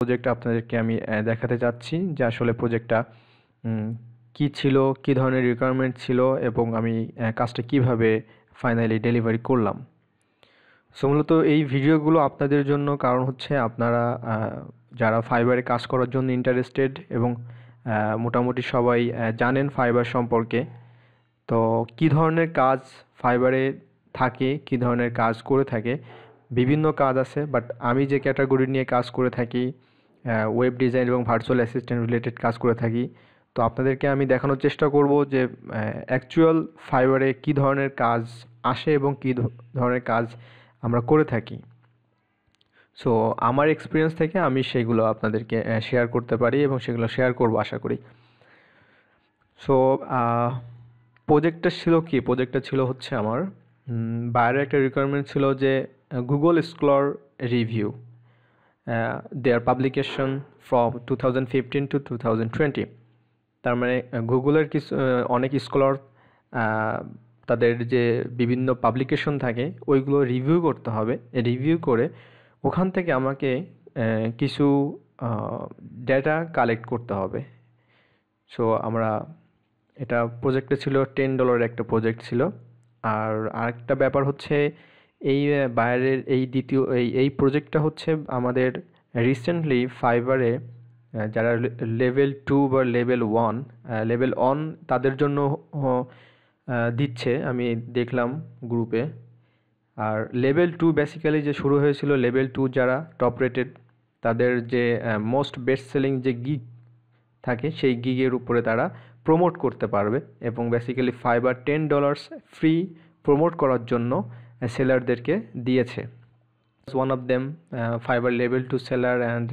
প্রজেক্টটা আপনাদেরকে আমি দেখাতে যাচ্ছি যে আসলে প্রজেক্টটা কী ছিল, কী ধরনের রিকোয়ারমেন্ট ছিল এবং আমি কাজটা কিভাবে ফাইনালি ডেলিভারি করলাম। সো মূলত এই ভিডিওগুলো আপনাদের জন্য, কারণ হচ্ছে আপনারা যারা ফাইবারে কাজ করার জন্য ইন্টারেস্টেড এবং মোটামুটি সবাই জানেন ফাইবার সম্পর্কে। তো কী ধরনের কাজ ফাইবারে থাকে, কী ধরনের কাজ করে থাকে, বিভিন্ন কাজ আছে, বাট আমি যে ক্যাটাগরি নিয়ে কাজ করে থাকি ওয়েব ডিজাইন এবং ভার্চুয়াল অ্যাসিস্ট্যান্ট রিলেটেড কাজ করে থাকি। তো আপনাদেরকে আমি দেখানোর চেষ্টা করব যে অ্যাকচুয়াল ফাইবারে কী ধরনের কাজ আসে এবং কী ধরনের কাজ আমরা করে থাকি। সো আমার এক্সপিরিয়েন্স থেকে আমি সেগুলো আপনাদেরকে শেয়ার করতে পারি এবং সেগুলো শেয়ার করব আশা করি। সো প্রজেক্টটা ছিল হচ্ছে আমার বাইরের একটা রিকোয়ারমেন্ট ছিল যে Google scholar review their publication from 2015 to 2020। তার মানে গুগলের কিছু অনেক স্কলার তাদের যে বিভিন্ন পাবলিকেশন থাকে ওইগুলো রিভিউ করতে হবে। রিভিউ করে ওখান থেকে আমাকে কিছু ডেটা কালেক্ট করতে হবে। সো আমরা এটা প্রজেক্টটা ছিল $10 একটা প্রজেক্ট ছিল। আর আরেকটা ব্যাপার হচ্ছে এই বাইরের এই প্রজেক্টটা হচ্ছে আমাদের রিসেন্টলি ফাইবারে যারা লেভেল 2 বা লেভেল 1 তাদের জন্য দিচ্ছে, আমি দেখলাম গ্রুপে। আর লেভেল 2 বেসিক্যালি যে শুরু হয়েছিল, লেভেল 2 যারা টপ রেটেড তাদের যে মোস্ট বেস্ট সেলিং যে গিগ থাকে সেই গিগের উপরে তারা প্রমোট করতে পারবে এবং বেসিক্যালি ফাইবার $10 ফ্রি প্রমোট করার জন্য সেলারদেরকে দিয়েছে। One of them fibre level 2 seller and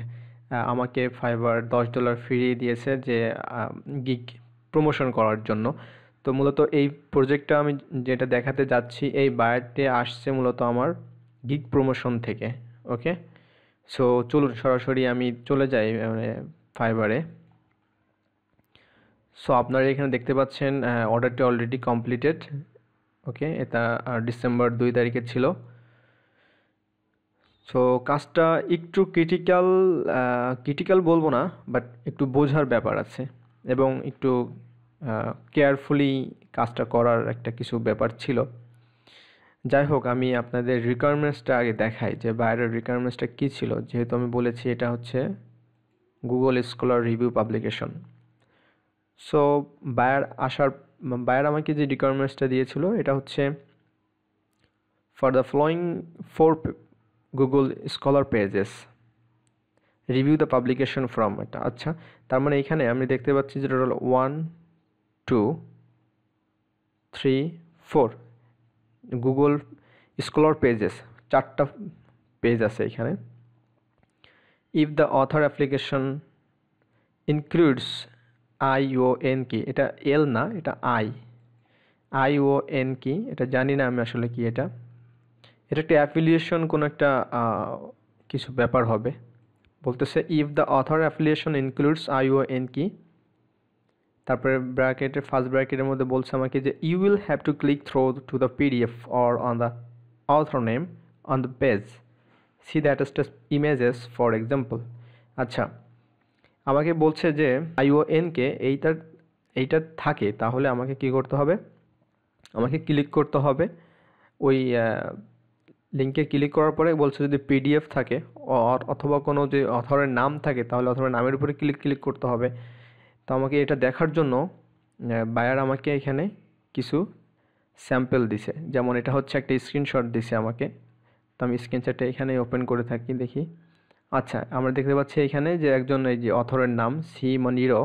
আমাকে ফাইবার $10 ফ্রি দিয়েছে যে গিগ প্রমোশন করার জন্য। তো মূলত এই প্রজেক্টটা আমি যেটা দেখাতে যাচ্ছি, এই বায়ারটি আসছে মূলত আমার গিগ প্রমোশন থেকে। ওকে, সো চলুন সরাসরি আমি চলে যাই ফাইবারে। সো আপনারা এখানে দেখতে পাচ্ছেন অর্ডারটি অলরেডি কমপ্লিটেড। ওকে, এটা ডিসেম্বর 2 তারিখে ছিল। সো কাজটা একটু ক্রিটিক্যাল বলবো না, বাট একটু বোঝার ব্যাপার আছে এবং একটু কেয়ারফুলি কাজটা করার একটা কিছু ব্যাপার ছিল। যাই হোক, আমি আপনাদের রিকোয়ারমেন্টসটা আগে দেখাই যে বাইরের রিকোয়ারমেন্টসটা কী ছিল। যেহেতু আমি বলেছি এটা হচ্ছে Google scholar review publication. So buyer আমাকে যে রিকোয়ারমেন্টসটা দিয়েছিল এটা হচ্ছে for the following 4 Google scholar pages review the publication from. এটা আচ্ছা, তার মানে এখানে আমি দেখতে পাচ্ছি যেটা হলো 1 2 3 4 গুগল স্কলার পেজেস, 4টা পেজ আছে এখানে। If the author application includes ION কি, এটা এল না, এটা ION কি এটা জানি না আমি আসলে কি। এটা একটা অ্যাফিলিয়েশন, কোনো একটা কিছু ব্যাপার হবে। বলতেছে if the author affiliation includes ION কি, তারপরে ব্র্যাকেটের ফার্স্ট ব্র্যাকেটের মধ্যে বলছে আমাকে যে you will have to click through to the PDF or on the author name on the page, see the attached images for example. আচ্ছা, আমাকে বলছে যে ION কে এইটা থাকে, তাহলে আমাকে কি করতে হবে, আমাকে ক্লিক করতে হবে ওই লিঙ্কে। ক্লিক করার পরে বলছে যদি PDF থাকে অথবা কোনো যে অথরের নাম থাকে তাহলে অথরের নামের উপরে ক্লিক করতে হবে। তো আমাকে এটা দেখার জন্য বায়ার আমাকে এখানে কিছু স্যাম্পল দিছে, যেমন এটা হচ্ছে একটা স্ক্রিনশট দিছে আমাকে। তো আমি স্ক্রিনশটটা এখানে ওপেন করে থাকি, দেখি। আচ্ছা, আমরা দেখতে পাচ্ছি এখানে যে একজন এই যে অথরের নাম সি মনিরো।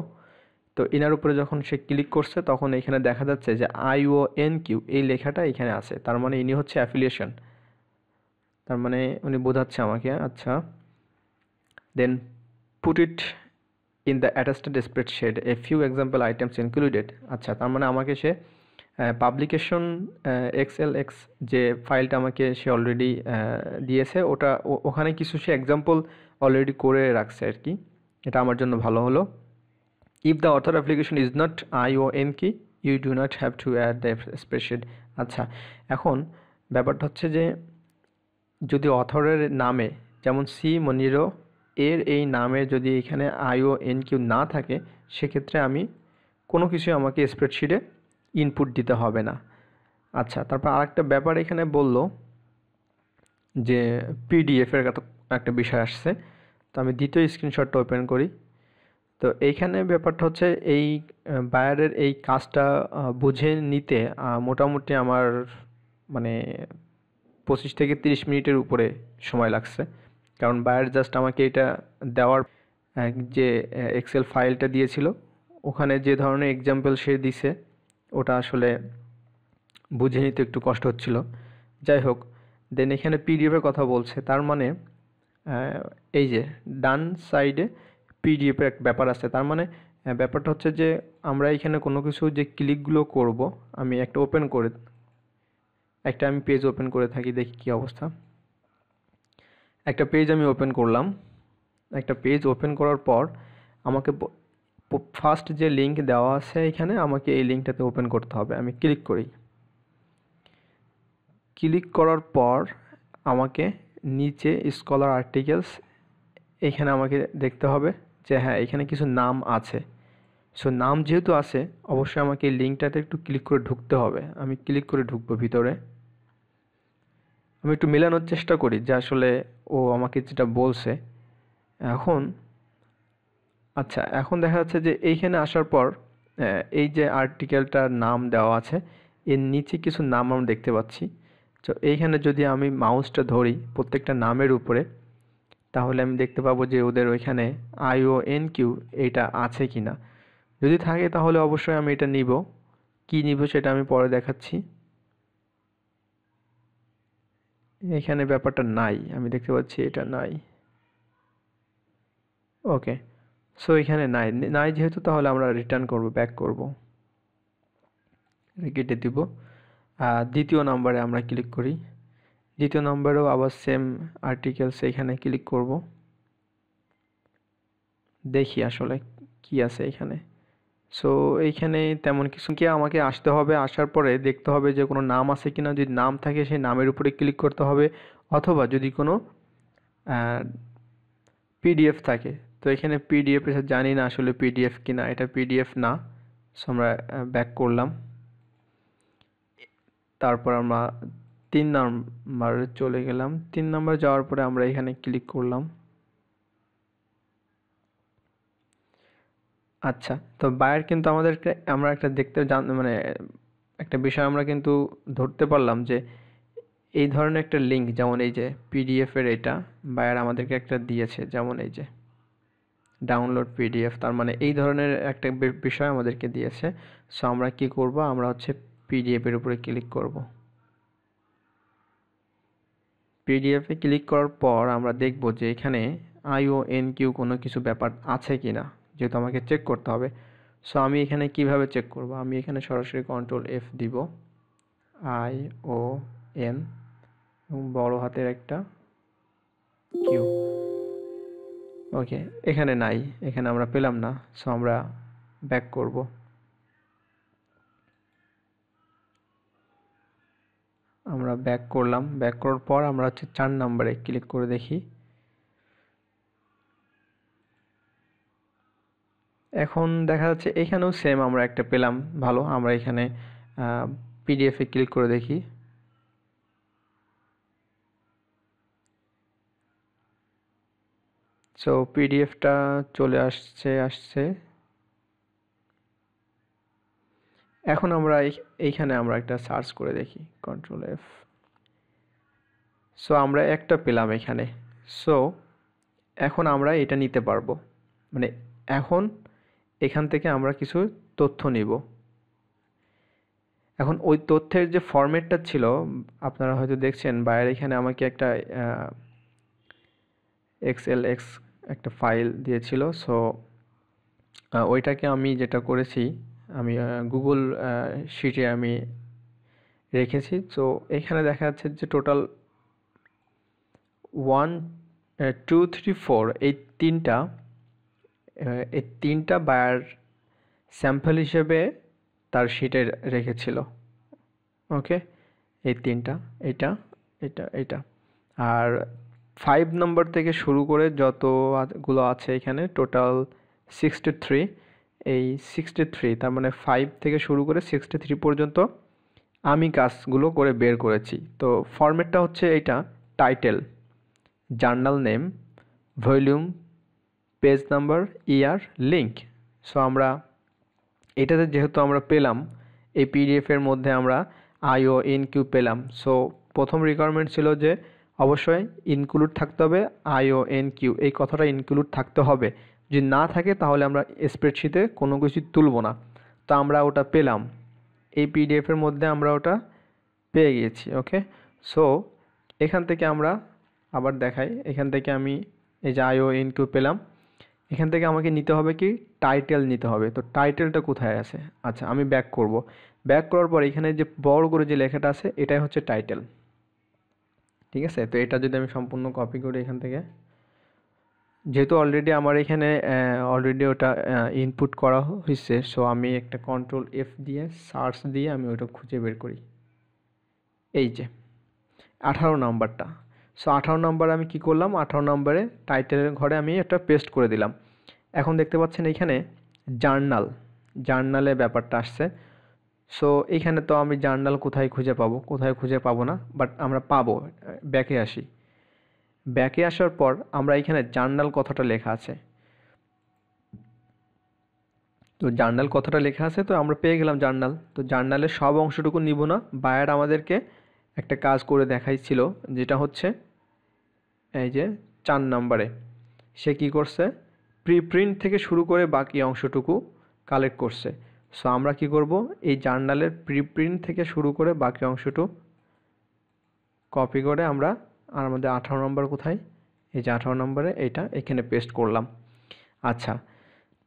তো এনার উপরে যখন সে ক্লিক করছে তখন এখানে দেখা যাচ্ছে যে IONQ এই লেখাটা এখানে আছে, তার মানে ইনি হচ্ছে অ্যাফিলিয়েশন, তার মানে উনি বোঝাচ্ছে আমাকে। আচ্ছা, then put it in the attached spreadsheet a few example items included. আচ্ছা, তার মানে আমাকে সে পাবলিকেশন XLX যে ফাইলটা আমাকে সে অলরেডি দিয়েছে, ওখানে কিছু সে এক্সাম্পল অলরেডি করে রাখছে আর কি। এটা আমার জন্য ভালো হলো। If the author application is not ION কি, you do not have to add the spreadsheet. আচ্ছা, এখন ব্যাপারটা হচ্ছে যে যদি অথরের নামে যেমন সি মনিরো এর এই নামে যদি এখানে IONQ না থাকে সেক্ষেত্রে আমি কোনো কিছুই আমাকে স্প্রেডশিটে ইনপুট দিতে হবে না। আচ্ছা, তারপর আরেকটা ব্যাপার এখানে বলল যে পিডিএফের একটা বিষয় আসছে। তো আমি দ্বিতীয় স্ক্রিনশটটা ওপেন করি। তো এইখানে ব্যাপারটা হচ্ছে এই বায়ারের এই কাজটা বুঝে নিতে মোটামুটি আমার মানে 25 থেকে 30 মিনিটের উপরে সময় লাগছে। কারণ বায়ার জাস্ট আমাকে এটা দেওয়ার যে এক্সেল ফাইলটা দিয়েছিল ওখানে যে ধরনের এক্সাম্পল সে দিছে ওটা আসলে বুঝে নিতে একটু কষ্ট হচ্ছিল। যাই হোক, দেন এখানে পিডিএফের কথা বলছে, তার মানে এই যে ডান সাইডে পিডিএফের এক ব্যাপার আছে। তার মানে ব্যাপারটা হচ্ছে যে আমরা এখানে কোনো কিছু যে ক্লিকগুলো করব, আমি আমি পেজ ওপেন করে থাকি, দেখি কী অবস্থা। একটা পেজ আমি ওপেন করলাম। একটা পেজ ওপেন করার পর আমাকে ফার্স্ট যে লিঙ্ক দেওয়া আছে এখানে আমাকে এই লিঙ্কটাতে ওপেন করতে হবে। আমি ক্লিক করি। ক্লিক করার পর আমাকে নিচে স্কলার আর্টিকেলস এখানে আমাকে দেখতে হবে যে হ্যাঁ এখানে কিছু নাম আছে। সো নাম যেহেতু আছে অবশ্যই আমাকে এই লিঙ্কটাতে একটু ক্লিক করে ঢুকতে হবে। আমি ক্লিক করে ঢুকবো ভিতরে। আমি একটু মেলানোর চেষ্টা করি যে আসলে ও আমাকে যেটা বলছে। এখন দেখা যাচ্ছে যে এইখানে আসার পর এই যে আর্টিকেলটার নাম দেওয়া আছে এর নিচে কিছু নাম আমরা দেখতে পাচ্ছি। তো এইখানে যদি আমি মাউসটা ধরি প্রত্যেকটা নামের উপরে, তাহলে আমি দেখতে পাবো যে ওদের ওইখানে IONQ এইটা আছে কি না। যদি থাকে তাহলে অবশ্যই আমি এটা নিব। কি নিব সেটা আমি পরে দেখাচ্ছি। এখানে ব্যাপারটা নাই, আমি দেখতে পাচ্ছি এটা নাই। ওকে, সো এখানে নাই যেহেতু তাহলে আমরা রিটার্ন করব, ব্যাক করব, কেটে দিব। দ্বিতীয় নম্বরে আমরা ক্লিক করি। দ্বিতীয় নম্বরেও আবার সেম আর্টিকেলস এখানে ক্লিক করব, দেখি আসলে কি আছে এখানে। সো এইখানে তেমন কিছু কি আমাকে আসতে হবে, আসার পরে দেখতে হবে যে কোনো নাম আছে কিনা। যদি নাম থাকে সেই নামের উপরে ক্লিক করতে হবে, অথবা যদি কোনো পিডিএফ থাকে। তো এখানে পিডিএফ জানি না আসলে পিডিএফ কিনা, এটা পিডিএফ না। সো আমরা ব্যাক করলাম। তারপর আমরা 3 নাম্বারে চলে গেলাম। 3 নাম্বার যাওয়ার পরে আমরা এখানে ক্লিক করলাম। আচ্ছা, তো বায়ার কিন্তু আমাদেরকে আমরা একটা মানে একটা বিষয় আমরা কিন্তু ধরতে পারলাম যে এই ধরনের একটা লিঙ্ক, যেমন এই যে পিডিএফের এটা বায়ার আমাদেরকে একটা দিয়েছে, যেমন এই যে ডাউনলোড পিডিএফ। তার মানে এই ধরনের একটা বিষয় আমাদেরকে দিয়েছে। সো আমরা কি করব, আমরা হচ্ছে পিডিএফের উপরে ক্লিক করব। পিডিএফে ক্লিক করার পর আমরা দেখব যে এখানে IONQ কোনো কিছু ব্যাপার আছে কি না, যেহেতু আমাকে চেক করতে হবে। সো আমি এখানে কিভাবে চেক করব, আমি এখানে সরাসরি Ctrl+F দিব, ION এবং বড় হাতের একটা Q। ওকে, এখানে নাই, এখানে আমরা পেলাম না। সো আমরা ব্যাক করব। আমরা ব্যাক করলাম। ব্যাক করার পর আমরা হচ্ছে 4 নম্বরে ক্লিক করে দেখি। এখন দেখা যাচ্ছে এখানেও সেম আমরা একটা পেলাম, ভালো। আমরা এখানে পিডিএফে ক্লিক করে দেখি। সো পিডিএফটা চলে আসছে। এখন আমরা এইখানে আমরা একটা সার্চ করে দেখি, Ctrl+F। সো আমরা একটা পেলাম এখানে। সো এখন আমরা এটা নিতে পারবো, মানে এখন এখান থেকে আমরা কিছু তথ্য নিব। এখন ওই তথ্যের যে ফরম্যাটটা ছিল আপনারা হয়তো দেখছেন, বাইরে এখানে আমাকে একটা XLX একটা ফাইল দিয়েছিল। সো ওইটাকে আমি যেটা করেছি, আমি গুগল শিটে আমি রেখেছি। সো এখানে দেখা যাচ্ছে যে টোটাল 1 2 3 4 এই তিনটা বায়ার স্যাম্পল হিসেবে তার শিটে রেখেছিল। ওকে, এই তিনটা, এটা, এটা, এটা। আর 5 নম্বর থেকে শুরু করে যতগুলো আছে এখানে টোটাল 63। এই 63 তার মানে 5 থেকে শুরু করে 63 পর্যন্ত আমি কাজগুলো করে বের করেছি। তো ফরম্যাটটা হচ্ছে এইটা: title, journal name, volume, page number, year, link. So আমরা এটাতে যেহেতু আমরা পেলাম, এই পিডিএফের মধ্যে আমরা আইও এনকিউ পেলাম। সো প্রথম রিকোয়ারমেন্ট ছিল যে অবশ্যই ইনক্লুড থাকতে হবে, আইও এনকিউ এই কথাটা ইনক্লুড থাকতে হবে। যদি না থাকে তাহলে আমরা স্প্রেডশিটে কোনো কিছু তুলব না। তো আমরা ওটা পেলাম, এই পিডিএফের মধ্যে আমরা ওটা পেয়ে গিয়েছি। ওকে, সো এখান থেকে আমরা আবার দেখাই, এখান থেকে আমি এই যে আইও এনকিউ পেলাম, এখান থেকে আমাকে নিতে হবে কি টাইটেল নিতে হবে। তো টাইটেলটা কোথায় আছে? আচ্ছা, আমি ব্যাক করব। ব্যাক করার পর এখানে যে বড় করে যে লেখাটা আছে এটাই হচ্ছে টাইটেল। ঠিক আছে, তো এটা যদি আমি সম্পূর্ণ কপি করি এখান থেকে, যেহেতু অলরেডি আমার এখানে অলরেডি ওটা ইনপুট করা হয়েছে, সো আমি একটা কন্ট্রোল এফ দিয়ে সার্চ দিয়ে আমি ওটা খুঁজে বের করি। এই যে 18 নাম্বারটা। সো 18 নাম্বার আমি কি করলাম, 18 নাম্বারে টাইটেলের ঘরে আমি একটা পেস্ট করে দিলাম। এখন দেখতে পাচ্ছেন এখানে জার্নালে ব্যাপারটা আসছে। সো এখানে তো আমি জার্নাল কোথায় খুঁজে পাবো না, বাট আমরা পাবো। ব্যাকে আসি, ব্যাকে আসার পর আমরা এখানে জার্নাল কথাটা লেখা আছে। তো জার্নাল কথাটা লেখা আছে, তো আমরা পেয়ে গেলাম জার্নাল। তো জার্নালের সব অংশটুকু নিব না, বায়ার আমাদেরকে একটা কাজ করে দেখাইছিল, যেটা হচ্ছে এই যে 4 নম্বরে সে কি করছে, প্রিপ্রিন্ট থেকে শুরু করে বাকি অংশটুকু কালেক্ট করছে। সো আমরা কি করব, এই জার্নালের প্রিপ্রিন্ট থেকে শুরু করে বাকি অংশটুকু কপি করে আমরা, আর আমাদের 18 নম্বর কোথায়, এই যে 18 নম্বরে এইটা এখানে পেস্ট করলাম। আচ্ছা,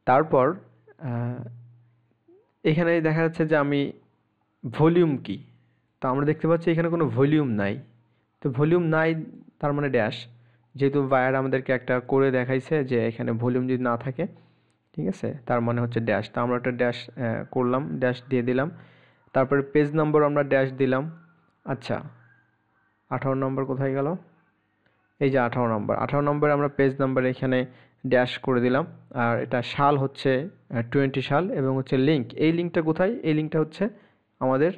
তারপর এখানে দেখা যাচ্ছে যে আমি ভলিউম কি, তো আমরা দেখতে পাচ্ছি এখানে কোনো ভলিউম নাই। তো ভলিউম নাই তার মানে ড্যাশ, যেহেতু বায়ার আমাদেরকে একটা করে দেখাইছে যে এখানে ভলিউম যদি না থাকে, ঠিক আছে, তার মানে হচ্ছে ড্যাশ। তো আমরা একটা ড্যাশ করলাম, ড্যাশ দিয়ে দিলাম। তারপরে পেজ নম্বর আমরা ড্যাশ দিলাম। আচ্ছা, 18 নম্বর কোথায় গেল, এই যে 18 নম্বরে আমরা পেজ নাম্বার এখানে ড্যাশ করে দিলাম। আর এটা সাল হচ্ছে 20 সাল, এবং হচ্ছে লিঙ্ক, এই লিঙ্কটা কোথায়, এই লিঙ্কটা হচ্ছে আমাদের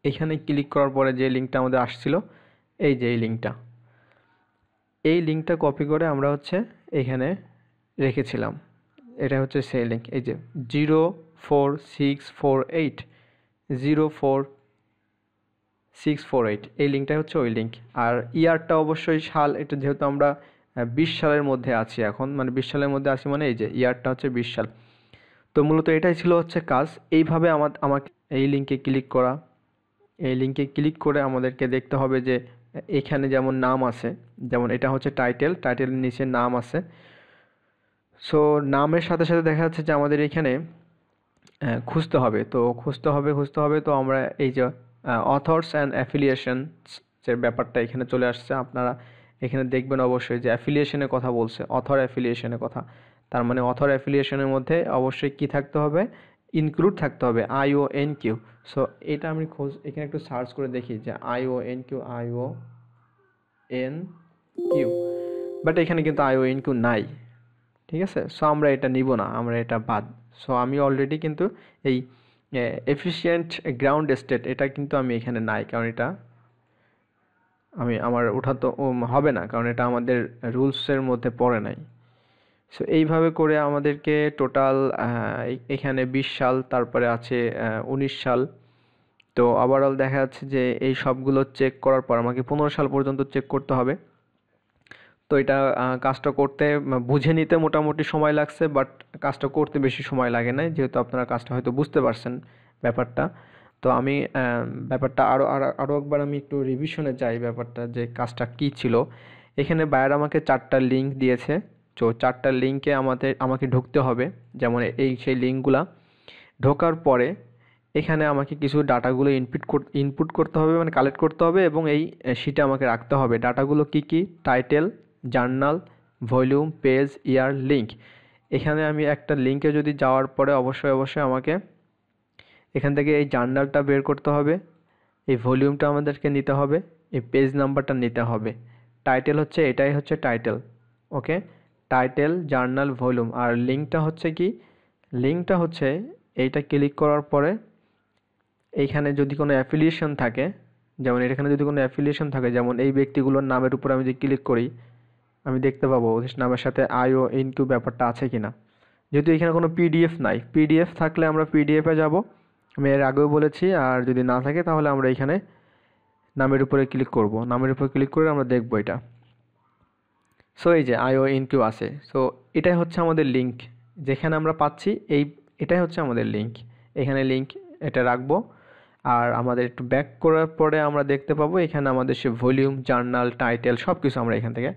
এখানে ক্লিক করার পরে যে লিঙ্কটা আমাদের আসছিল, এই যে এই লিঙ্কটা কপি করে আমরা হচ্ছে এখানে রেখেছিলাম। এটা হচ্ছে সেই লিঙ্ক, এই যে 04648 এই লিঙ্কটা হচ্ছে ওই লিঙ্ক। আর ইয়ারটা অবশ্যই সাল, এটা যেহেতু আমরা 20 সালের মধ্যে আছি এখন, মানে 20 সালের মধ্যে আছি, মানে এই যে ইয়ারটা হচ্ছে 20 সাল। তো মূলত এটাই ছিল হচ্ছে কাজ। এইভাবে আমাকে এই লিঙ্কে ক্লিক করা, এই লিঙ্কে ক্লিক করে আমাদেরকে দেখতে হবে যে এখানে যেমন নাম আছে, যেমন এটা হচ্ছে টাইটেলের নিচে নাম আছে। সো নামের সাথে সাথে দেখা যাচ্ছে যে আমাদের এখানে খুঁজতে হবে। তো তো আমরা এই যে অথর্স অ্যান্ড অ্যাফিলিয়েশনস যে ব্যাপারটা এখানে চলে আসছে, আপনারা এখানে দেখবেন অবশ্যই যে অ্যাফিলিয়েশনের কথা বলছে, অথর অ্যাফিলিয়েশনের কথা। তার মানে অথর অ্যাফিলিয়েশনের মধ্যে অবশ্যই কি থাকতে হবে, ইনক্লুড থাকতে হবে IONQ। সো এটা আমি এখানে একটু সার্চ করে দেখি যে IONQ, বাট এখানে কিন্তু IONQ নাই। ঠিক আছে, সো আমরা এটা নিব না, আমরা এটা বাদ। সো আমি অলরেডি কিন্তু এই এফিশিয়েন্ট গ্রাউন্ড স্টেট এটা কিন্তু আমি এখানে নাই, কারণ এটা আমার ওঠা তো হবে না, কারণ এটা আমাদের রুলসের মধ্যে পড়ে নাই। সো এইভাবে করে আমাদেরকে টোটাল এখানে 20 সাল, তারপরে আছে 19 সাল। তো ওভারঅল দেখা যাচ্ছে যে এই সবগুলো চেক করার পর আমাকে 15 সাল পর্যন্ত চেক করতে হবে। তো এটা কাজটা করতে বুঝে নিতে মোটামুটি সময় লাগছে, বাট কাজটা করতে বেশি সময় লাগে না, যেহেতু আপনারা কাজটা হয়তো বুঝতে পারছেন ব্যাপারটা। তো আমি ব্যাপারটা আরও একবার আমি একটু রিভিশনে যাই ব্যাপারটা, যে কাজটা কী ছিল। এখানে বায়ার আমাকে 4টা লিঙ্ক দিয়েছে। তো 4টা লিঙ্কে আমাকে ঢুকতে হবে, যেমন সেই লিঙ্কগুলা ঢোকার পরে এখানে আমাকে কিছু ডাটাগুলো ইনপুট করতে হবে, মানে কালেক্ট করতে হবে, এবং এই শিটে আমাকে রাখতে হবে। ডাটাগুলো কি কি, টাইটেল, জার্নাল, ভলিউম, পেজ, ইয়ার, লিঙ্ক। এখানে আমি একটা লিঙ্কে যদি যাওয়ার পরে অবশ্যই আমাকে এখান থেকে এই জার্নালটা বের করতে হবে, এই ভলিউমটা আমাদেরকে নিতে হবে, এই পেজ নাম্বারটা নিতে হবে। টাইটেল হচ্ছে এটাই হচ্ছে টাইটেল, ওকে, টাইটেল জার্নাল ভলিউম। আর লিঙ্কটা হচ্ছে কি, লিঙ্কটা হচ্ছে এইটা ক্লিক করার পরে এইখানে যদি কোনো অ্যাফিলিয়েশন থাকে, যেমন এখানে যদি কোনো অ্যাফিলিয়েশন থাকে, যেমন এই ব্যক্তিগুলোর নামের উপর আমি যদি ক্লিক করি আমি দেখতে পাবো ওদের নামের সাথে আইও ইনকিউ ব্যাপারটা আছে কিনা। যেহেতু এখানে কোনো পিডিএফ নাই, পিডিএফ থাকলে আমরা পিডিএফে যাব, আমি এর আগেও বলেছি। আর যদি না থাকে তাহলে আমরা এখানে নামের উপরে ক্লিক করব, নামের উপরে ক্লিক করে আমরা দেখব এটা। সো এই যে আইও ইনকিউ আছে, সো এটাই হচ্ছে আমাদের লিঙ্ক যেখানে আমরা পাচ্ছি, এটাই হচ্ছে আমাদের লিঙ্ক। এখানে লিঙ্ক এটা রাখবো। আর আমাদের একটু ব্যাক করার পরে আমরা দেখতে পাবো এখানে আমাদের সে ভলিউম, জার্নাল, টাইটেল সব কিছু আমরা এখান থেকে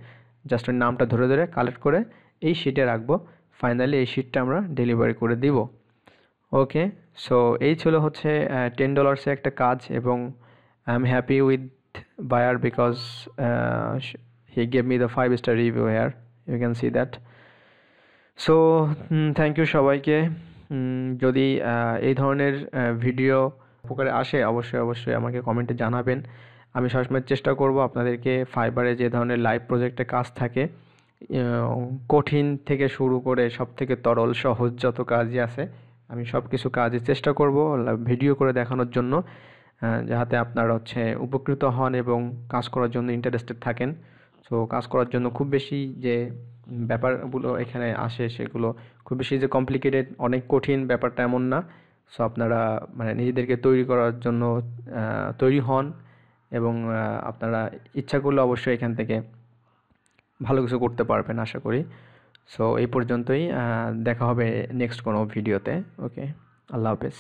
জাস্ট ওই নামটা ধরে ধরে কালেক্ট করে এই শিটে রাখবো। ফাইনালি এই শিটটা আমরা ডেলিভারি করে দিব। ওকে, সো এই ছিল হচ্ছে $10 একটা কাজ, এবং I am happy with buyer because he gave me the 5-star review here, you can see that. So thank you সবাইকে। যদি এই ধরনের ভিডিও উপকারে আসে অবশ্যই অবশ্যই আমাকে কমেন্টে জানাবেন। আমি সবসময় চেষ্টা করব আপনাদেরকে ফাইবারে যে ধরনের লাইভ প্রজেক্টে কাজ থাকে, কঠিন থেকে শুরু করে সব থেকে তরল সহজ যত কাজই আছে আমি সব কিছু কাজের চেষ্টা করব ভিডিও করে দেখানোর জন্য, যাতে আপনারা হচ্ছে উপকৃত হন এবং কাজ করার জন্য ইন্টারেস্টেড থাকেন। সো কাজ করার জন্য খুব বেশি যে ব্যাপারগুলো এখানে আসে সেগুলো খুব বেশি যে কমপ্লিকেটেড, অনেক কঠিন ব্যাপারটা এমন না। সো আপনারা মানে নিজেদেরকে তৈরি করার জন্য তৈরি হন, এবং আপনারা ইচ্ছা করলে অবশ্যই এখান থেকে ভালো কিছু করতে পারবেন আশা করি। সো এই পর্যন্তই, দেখা হবে নেক্সট কোনো ভিডিওতে। ওকে, আল্লাহ হাফেজ।